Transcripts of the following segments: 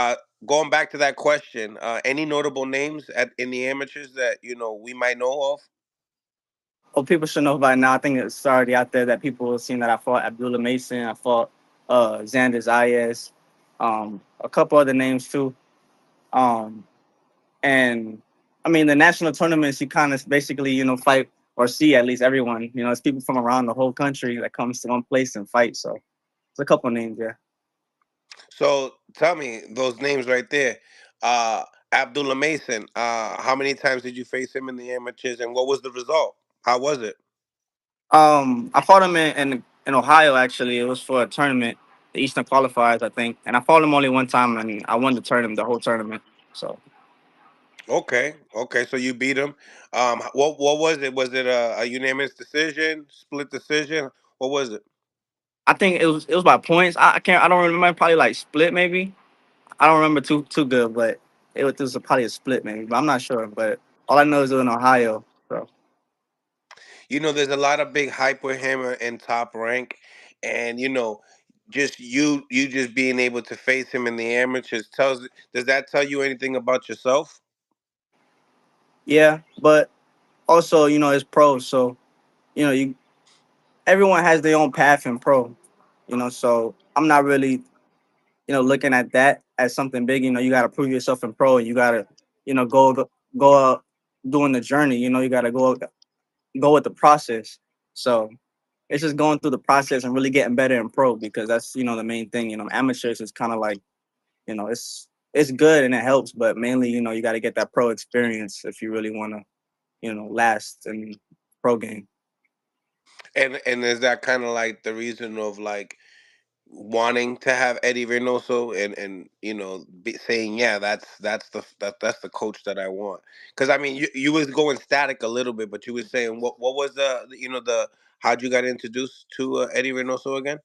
Uh, Going back to that question, any notable names in the amateurs that we might know of? Well, people should know by now. I think it's already out there that people have seen that I fought Abdullah Mason. I fought Xander Zayas, a couple other names too. Um, and I mean, the national tournaments, you kind of basically, fight or see at least everyone. It's people from around the whole country that comes to one place and fight. So it's a couple names, yeah. So tell me those names right there. Uh, Abdullah Mason. How many times did you face him in the amateurs, and what was the result? How was it? I fought him in Ohio actually. It was for a tournament, the Eastern qualifiers, I think. And I fought him only one time, and I won the tournament, the whole tournament. So Okay, okay. So you beat him. What was it? Was it a unanimous decision, split decision? What was it? I think it was by points. I don't remember, probably like split maybe. I don't remember too good, but it was probably a split maybe. But I'm not sure. But all I know is it was in Ohio. So There's a lot of big hype with him in Top Rank, and just you just being able to face him in the amateurs does that tell you anything about yourself? yeah, but also it's pros. So you everyone has their own path in pro. So I'm not really looking at that as something big. You got to prove yourself in pro, and you got to, go doing the journey. You got to go with the process. So it's just going through the process and really getting better in pro because that's the main thing. Amateurs is kind of like it's good and it helps, but mainly you got to get that pro experience if you really want to last in pro game. And is that kind of like the reason of like wanting to have Eddie Reynoso and saying, yeah, that's the coach that I want? Because I mean, you was going static a little bit, but you was saying what was the how'd you got introduced to Eddie Reynoso again?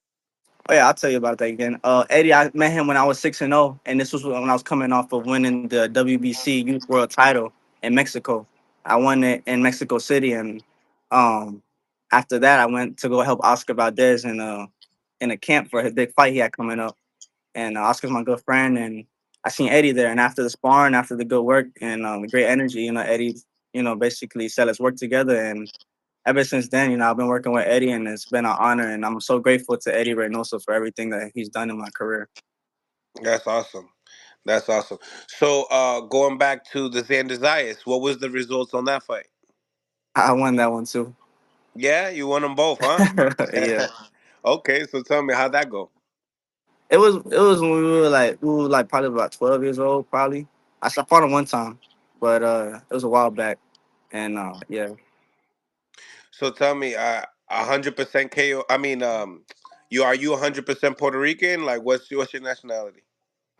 Oh yeah, I'll tell you about that again. Eddie, I met him when I was 6-0, and this was when I was coming off of winning the WBC Youth World Title in Mexico. I won it in Mexico City, and um, after that, I went to go help Oscar Valdez in a camp for his big fight he had coming up. And Oscar's my good friend, and I seen Eddie there. And after the sparring, after the good work and the great energy, Eddie, basically said let's work together, and ever since then, I've been working with Eddie, and it's been an honor. And I'm so grateful to Eddie Reynoso for everything that he's done in my career. That's awesome. That's awesome. So, going back to the Xander Zayas, what was the results on that fight? I won that one too. Yeah, you won them both, huh? Yeah, Okay, so tell me how'd that go? it was when we were like probably about 12 years old, probably. I fought him one time, but it was a while back, and yeah, So tell me, 100% KO. I mean, you 100% Puerto Rican? Like, what's your nationality?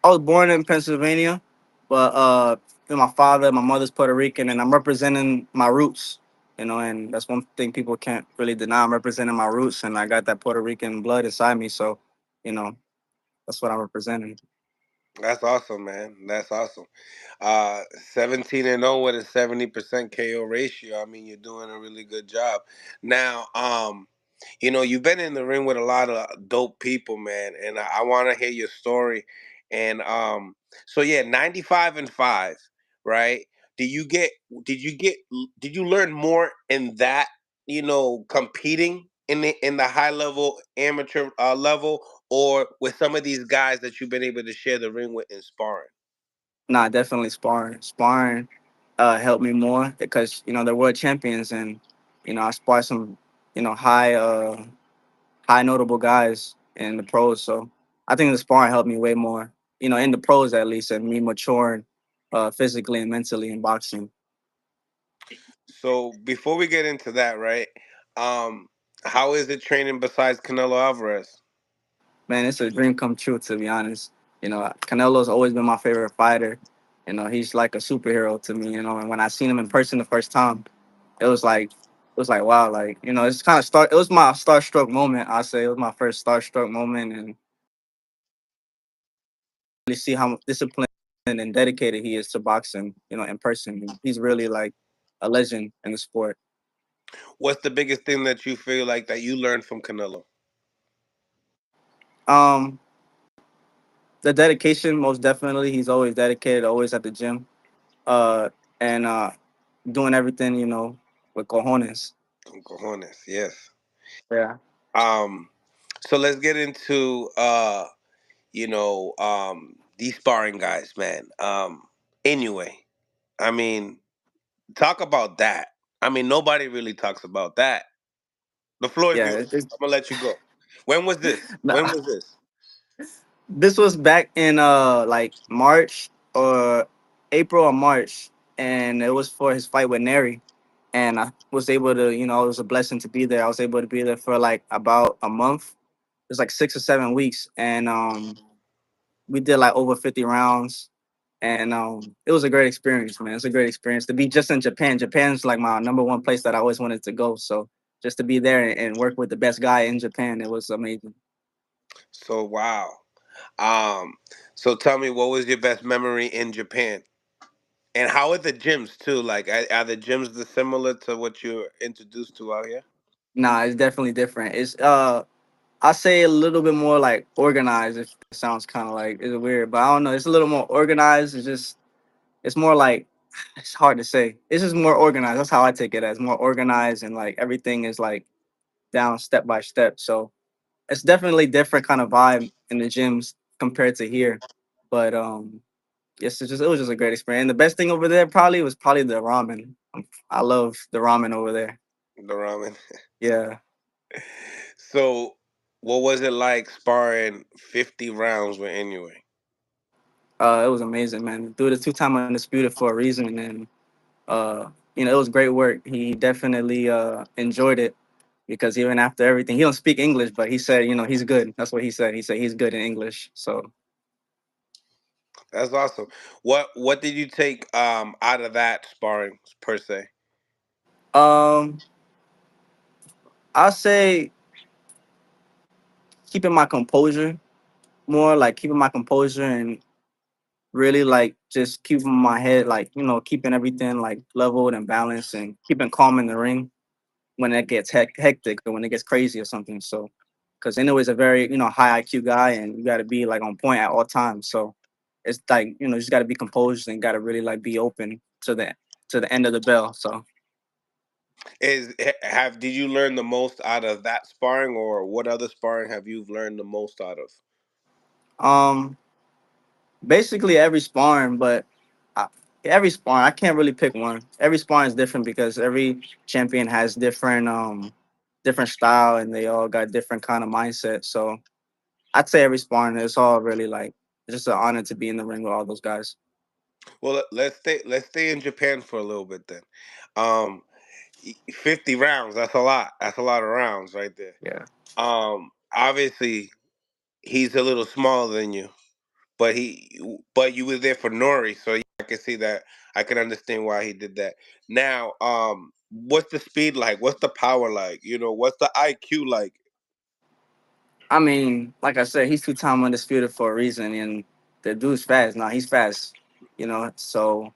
I was born in Pennsylvania, but my father, my mother's Puerto Rican, and I'm representing my roots. And that's one thing people can't really deny. I'm representing my roots, and I got that Puerto Rican blood inside me. So, you know, that's what I'm representing. That's awesome, man. That's awesome. 17-0 with a 70% KO ratio. I mean, you're doing a really good job. Now, you've been in the ring with a lot of dope people, man, and I want to hear your story. And so yeah, 95-5, right? Did you get? Did you get? Did you learn more in that? Competing in the high level amateur level, or with some of these guys that you've been able to share the ring with in sparring? Nah, definitely sparring. Sparring helped me more because they're world champions, and I sparred some high notable guys in the pros. So I think the sparring helped me way more, in the pros at least, and me maturing physically and mentally in boxing. So before we get into that, right? Um, how is it training besides Canelo Alvarez? Man, it's a dream come true, to be honest. Canelo's always been my favorite fighter. He's like a superhero to me. And when I seen him in person the first time, it was like wow, like it's kind of start. It was my starstruck moment. I say it was my first starstruck moment, and really see how disciplined and dedicated he is to boxing. In person, he's really like a legend in the sport. What's the biggest thing that you feel like that you learned from Canelo? Um, the dedication, most definitely. He's always dedicated, always at the gym, uh, and doing everything, with cojones. Con cojones, yes. Yeah, Um, so let's get into these sparring guys, man. Anyway, I mean, talk about that. I mean, nobody really talks about that. The floor is yeah. yours. I'm gonna let you go. When was this? When Nah, was this? this was back in like March or April or March, and it was for his fight with Neri. And I was able to, it was a blessing to be there. I was able to be there for like about a month. It was like 6 or 7 weeks, and we did like over 50 rounds, and it was a great experience, man. It's a great experience to be just in Japan. Japan's like my number one place that I always wanted to go. So just to be there and work with the best guy in Japan, it was amazing. So wow. Um, so tell me, what was your best memory in Japan? And how are the gyms too? Like, are the gyms the similar to what you're introduced to out here? Nah, it's definitely different. It's I say a little bit more like organized. If that sounds kind of like it's weird, but I don't know. It's a little more organized. It's more like it's hard to say. It's just more organized. That's how I take it as more organized and like everything is like down step by step. So it's definitely different kind of vibe in the gyms compared to here. But yes, it was just a great experience. And the best thing over there probably was probably the ramen. I love the ramen over there. The ramen. Yeah. So, what was it like sparring 50 rounds with Inoue? It was amazing, man. Dude is two-time undisputed for a reason, and it was great work. He definitely enjoyed it because even after everything, he don't speak English, but he said, he's good. That's what he said. He said he's good in English. So, That's awesome. What did you take out of that sparring per se? um, I'll say keeping my composure more, like keeping my composure and really like just keeping my head, like keeping everything like leveled and balanced and keeping calm in the ring when it gets hectic or when it gets crazy or something. So, because Inoue is a very high IQ guy, and you got to be like on point at all times. So, it's like you just got to be composed and got to really like be open to the end of the bell. So, Have did you learn the most out of that sparring, or what other sparring have you learned the most out of? um, basically every sparring, but I, every sparring I can't really pick one. Every sparring is different because every champion has different style and they all got different kind of mindset. So I'd say every sparring it's all really like it's just an honor to be in the ring with all those guys. Well, let's stay in Japan for a little bit then. Um, 50 rounds. That's a lot. That's a lot of rounds right there. Yeah. Obviously he's a little smaller than you, but you were there for Nori, so I can see that. I can understand why he did that. Now, what's the speed like? What's the power like? What's the IQ like? I mean, like I said, he's two-time undisputed for a reason, and the dude's fast. Nah, he's fast. So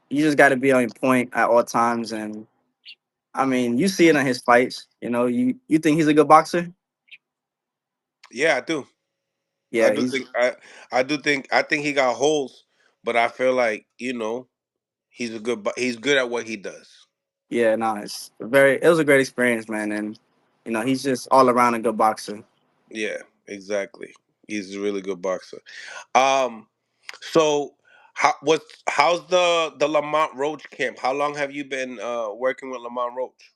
you just got to be on point at all times. And I mean, you see it in his fights. You think he's a good boxer? Yeah, I do. I Yeah, do he's think I think he got holes, but I feel like he's good at what he does. yeah. No, it was a great experience, man, and he's just all around a good boxer. Yeah, exactly. He's a really good boxer. Um, so how's the Lamont Roach camp? How long have you been working with Lamont Roach?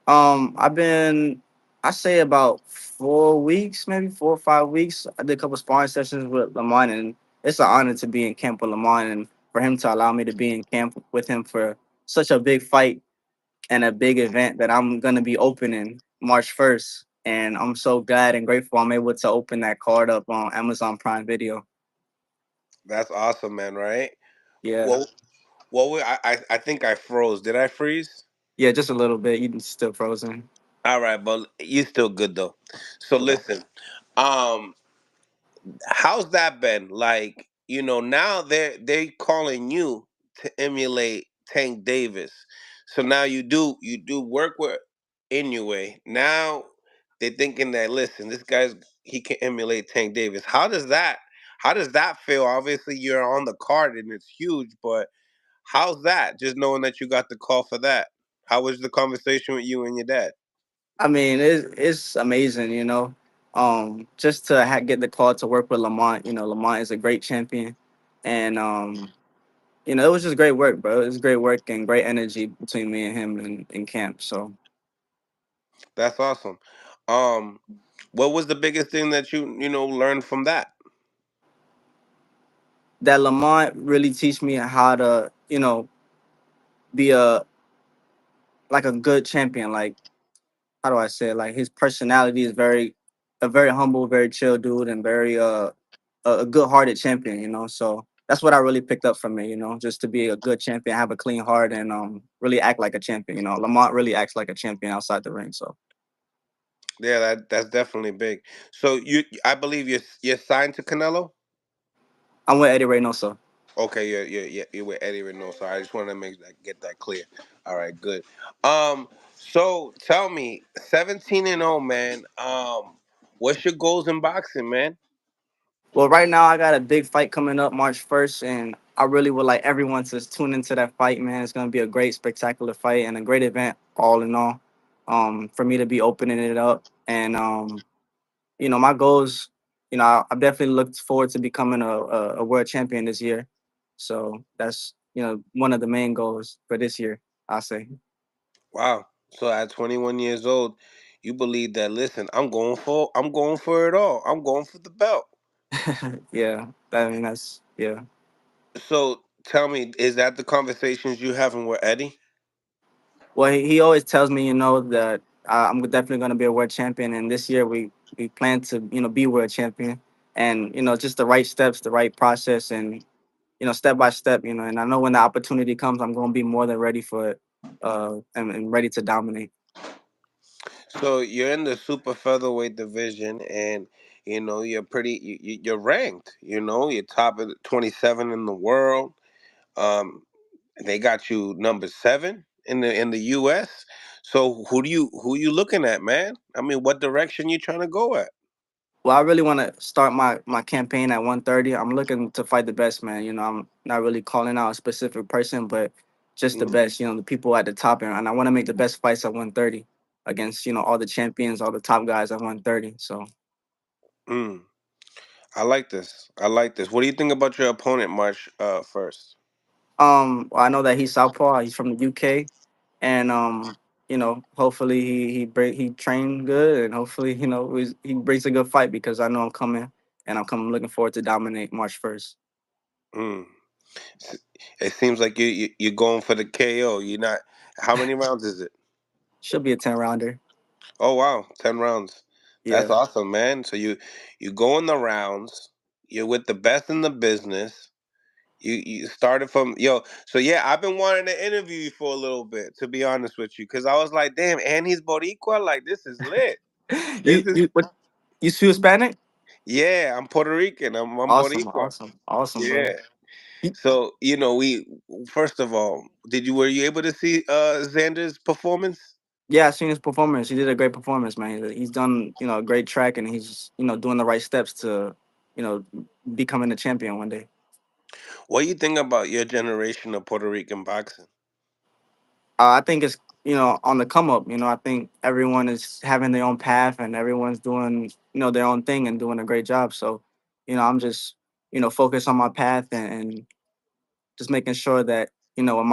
I've been, I say about 4 weeks, maybe 4 or 5 weeks. I did a couple sparring sessions with Lamont, and it's an honor to be in camp with Lamont and for him to allow me to be in camp with him for such a big fight and a big event that I'm gonna be opening March 1st. And I'm so glad and grateful I'm able to open that card up on Amazon Prime Video. That's awesome, man. Right? Yeah, Well, I think I froze. Did I freeze? yeah, just a little bit. You still frozen. All right, but you still good though. So Yeah. listen, um, how's that been? Like, now they calling you to emulate Tank Davis. So now you do work with Inoue. Now they're thinking that, listen, this guy's he can emulate Tank Davis. How does that? How does that feel? Obviously, you're on the card and it's huge, but how's that? Just knowing that you got the call for that. How was the conversation with you and your dad? I mean, it's amazing, you know. Just to get the call to work with Lamont. You know, Lamont is a great champion, and you know, it was just great work, bro. It was great work and great energy between me and him in camp. So That's awesome. Um, what was the biggest thing that you learned from that? that Lamont really teach me how to, you know, be a like a good champion. Like, how do I say it? Like, his personality is a very humble, very chill dude, and very a good hearted champion. You know, so that's what I really picked up from it. You know, just to be a good champion, have a clean heart, and really act like a champion. You know, Lamont really acts like a champion outside the ring. So Yeah, that's definitely big. So I believe you're signed to Canelo. I'm with Eddie Reynoso. Okay, you're with Eddie Reynoso. I just want to get that clear. All right, good. So tell me, 17-0, man. What's your goals in boxing, man? Well, right now I got a big fight coming up March 1st, and I really would like everyone to tune into that fight, man. It's gonna be a great, spectacular fight and a great event, all in all. For me to be opening it up, and you know, my goals, you know, I definitely look forward to becoming a world champion this year. So that's, you know, one of the main goals for this year, I say. Wow. So at 21 years old, you believe that? Listen, I'm going for it all. I'm going for the belt. Yeah, I mean that's yeah. So tell me, is that the conversations you having with Eddie? Well, he always tells me, you know, that I'm definitely going to be a world champion, and this year we plan to, you know, be world champion, and you know, just the right steps, the right process, and you know, step by step, you know, and I know when the opportunity comes, I'm going to be more than ready for it, and ready to dominate. So you're in the super featherweight division, and you're you're ranked. You're top of 27 in the world. Um, they got you number 7 in the U.S. So who you looking at, man? I mean, what direction you trying to go at? Well, I really want to start my campaign at 130. I'm looking to fight the best, man. You know, I'm not really calling out a specific person, but just the Mm, best. You know, the people at the top, and I want to make the best fights at 130 against, you know, all the champions, all the top guys at 130. So, mm. I like this. I like this. What do you think about your opponent, March first? well, I know that he's southpaw. He's from the UK, and you know, hopefully he trained good, and hopefully, you know, he brings a good fight because I know I'm coming, and I'm coming looking forward to dominate March 1st. Mm. It seems like you're going for the KO. You're not. How many rounds is it? Should be a 10 rounder. Oh wow, 10 rounds. That's Yeah. awesome, man. So you go in the rounds. You're with the best in the business. You started from yo. So yeah, I've been wanting to interview you for a little bit, to be honest with you, because I was like, damn, and he's Boricua. Like this is lit. This is You speak Hispanic? yeah. I'm Puerto Rican. I'm Awesome, Boricua. awesome, awesome, bro. Yeah. So we first of all, were you able to see Xander's performance? Yeah, I seen his performance. He did a great performance, man. He's done, you know, a great track, and he's, you know, doing the right steps to, you know, becoming a champion one day. What do you think about your generation of Puerto Rican boxing? I think it's, you know, on the come up. You know, I think everyone is having their own path, and everyone's doing, you know, their own thing and doing a great job. So, you know, I'm just, you know, focused on my path, and just making sure that, you know, when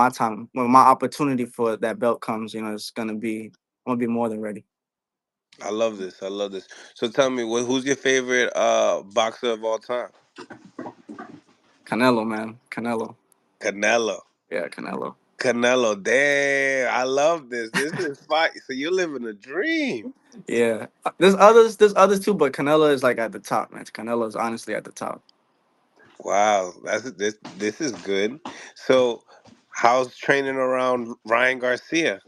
my opportunity for that belt comes, you know, I'm gonna be more than ready. I love this. I love this. So tell me, who's your favorite boxer of all time? Canelo, man, Canelo. Canelo. Yeah, Canelo. Canelo. Damn, I love this. This is fight. So you're living a dream. Yeah, there's others too, but Canelo is like at the top, man. Canelo is honestly at the top. Wow, this is good. So, how's training around Ryan Garcia?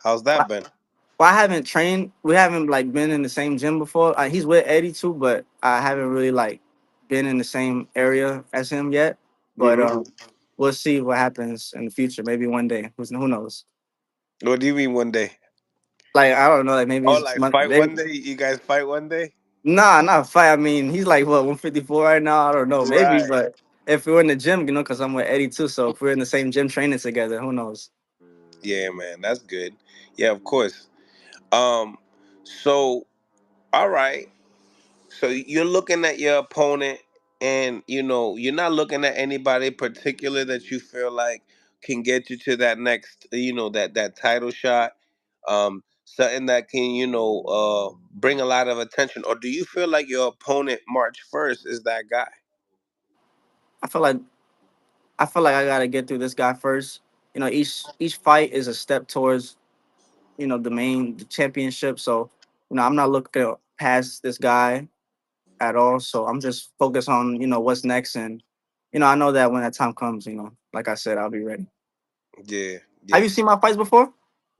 How's that Well, been? I haven't trained. We haven't like been in the same gym before. He's with Eddie too, but I haven't really like been in the same area as him yet. But Hmm. we'll see what happens in the future. Maybe one day. Who knows? What do you mean one day? Like I don't know. Like maybe Oh, like fight maybe one day? You guys fight one day? Nah, not fight. I mean, he's like what 154 right now. I don't know, maybe, Right. but if we're in the gym, because I'm with Eddie too, so if we're in the same gym training together, who knows? Yeah, man, that's good. Yeah, of course. Um, so all right. So you're looking at your opponent, and you're not looking at anybody particular that you feel like can get you to that next, that title shot, something that can, bring a lot of attention. Or do you feel like your opponent March 1st is that guy? I feel like I gotta get through this guy first. Each fight is a step towards the championship. So I'm not looking past this guy at all. So I'm just focused on what's next, and I know that when that time comes, like I said, I'll be ready. Yeah, Have yeah, you seen my fights before?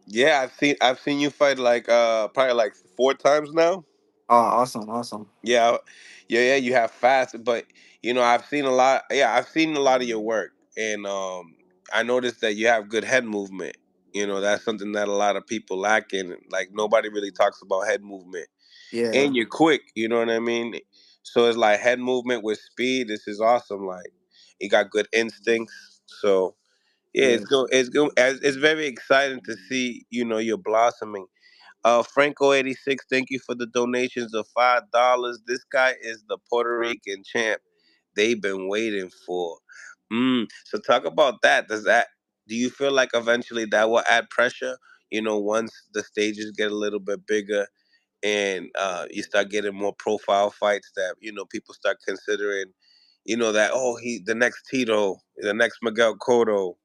yeah. I've seen you fight like probably like 4 times now. Oh, awesome, awesome. Yeah, yeah. You have fast, but I've seen a lot. Yeah, I've seen a lot of your work, and I noticed that you have good head movement. That's something that a lot of people lack in. Like nobody really talks about head movement, Yeah, and you're quick. You know what I mean? So it's like head movement with speed. This is awesome. Like you got good instincts. So yeah, yeah. it's good. It's good. It's very exciting to see. You're blossoming. Franco 86, thank you for the donations of $5. This guy is the Puerto Rican champ they've been waiting for. So talk about that. Do you feel like eventually that will add pressure? Once the stages get a little bit bigger and you start getting more profile fights that people start considering. That he the next Tito, the next Miguel Cotto.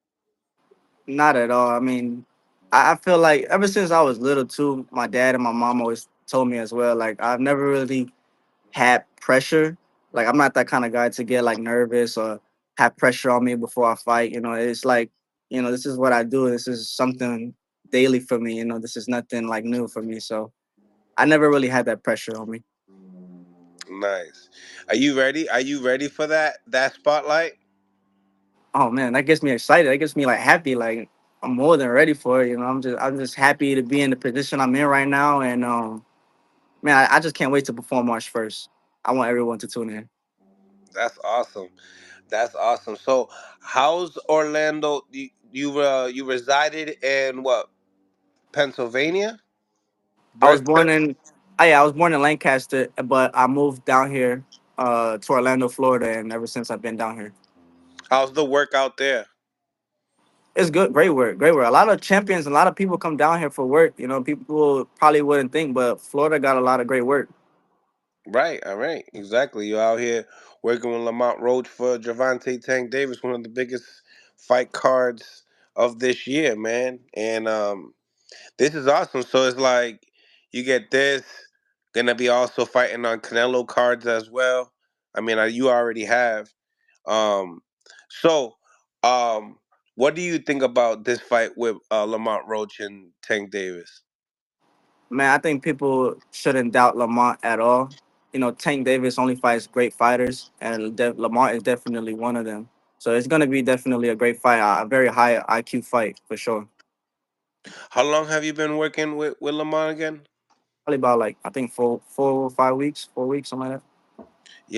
Not at all. I mean, I feel like ever since I was little too, my dad and my mom always told me as well. Like I've never really had pressure. Like I'm not that kind of guy to get like nervous or have pressure on me before I fight. It's like, this is what I do. This is something daily for me. This is nothing like new for me. So I never really had that pressure on me. Nice. Are you ready? Are you ready for that spotlight? Oh man, that gets me excited. That gets me like happy. Like I'm more than ready for it. I'm just happy to be in the position I'm in right now. And man, I just can't wait to perform March 1st. I want everyone to tune in. That's awesome. That's awesome. So, how's Orlando? You resided in what? Pennsylvania? I was Birthplace? born in, yeah, I was born in Lancaster, but I moved down here to Orlando, Florida, and ever since I've been down here. How's the work out there? It's good, great work, great work. A lot of champions, a lot of people come down here for work. People probably wouldn't think, but Florida got a lot of great work. Right, all right, exactly. You're out here working with Lamont Roach for Javante Tank Davis, one of the biggest fight cards of this year, man. And this is awesome. So it's like you get this, gonna be also fighting on Canelo cards as well. I mean, you already have. Um, so, um, what do you think about this fight with Lamont Roach and Tank Davis? Man, I think people shouldn't doubt Lamont at all. Tank Davis only fights great fighters, and Lamont is definitely one of them. So it's going to be definitely a great fight, a very high IQ fight for sure. How long have you been working with Lamont again? Probably about like I think 4 or 5 weeks, 4 weeks, something like that.